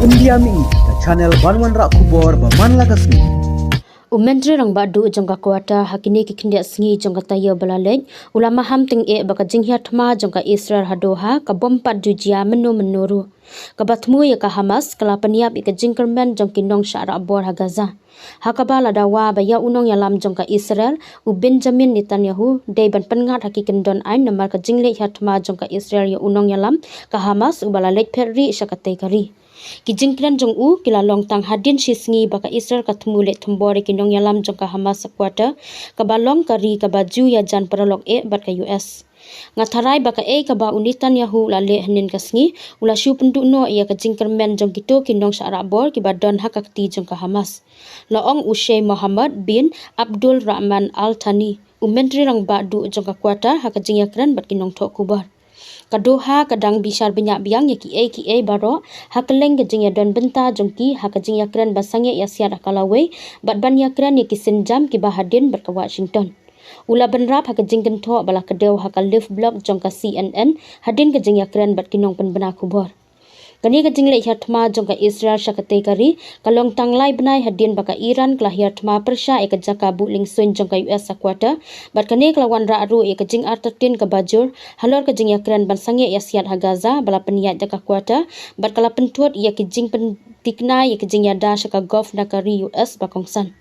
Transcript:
India mi ke channel Banwan Rak Kubor Baman Lagasmi. Menteri rang badu jongka kuata hakini kikindia singi jongka tayo balalej ulama Maham ting baka jinghia thma jongka Israel hadoha ka bompat jujia menuru kabatmu ya ka Hamas kala peniap ika jingkermen jongki nong syara bor ha Gaza hakabala dawa baya unong yalam jongka Israel u Benjamin Netanyahu dei ban pengat haki kyndon ain namar ka jingle thma jongka Israel ya unong yalam ka Hamas u balalej perri syakatai kari Kijingkran jong u kila long tang hadin shisngi baka Israel katmu le thembore kinong yalam jong ka Hamas sakwata ka balong kari ka baju ya jan paralok bat ka US ngatharai baka ka ba unitan yahu la le hanin kasngi ula shu pendu no ya ka jingkermen jong kito kinong syara bor ki badon hakakti jong ka Hamas laong Ushay Muhammad bin Abdul Rahman Al Thani menteri rang badu jong ka kuata hakajingakran bat kinong thok kubar Kadoha kadang bisar banyak biang ya ki baro hakeleng kejing ya don benta jongki hakajing ya kran basangya ya siat akalawe bat ban ya kran ya kisenjam ki bahadin bat ka Washington ula benrap hakajing kentho bala kedeu hakal live blog jongka CNN hadin kejing ya kran bat kinong penbena kubor Kani kajing le thma jongka Israel syakate kari kalong tanglai benai hadin baka Iran kelahir thma persya e kajaka bu lingsun jongka US sakwata bat kani kelawan ra ru e kajing artatin ka bajur halor kajing yakran ban sange ya siat ha Gaza bala peniat jaka kuata bat kala pentut ia kajing pentikna ia kajing yada syaka Gulf nakari US bakongsan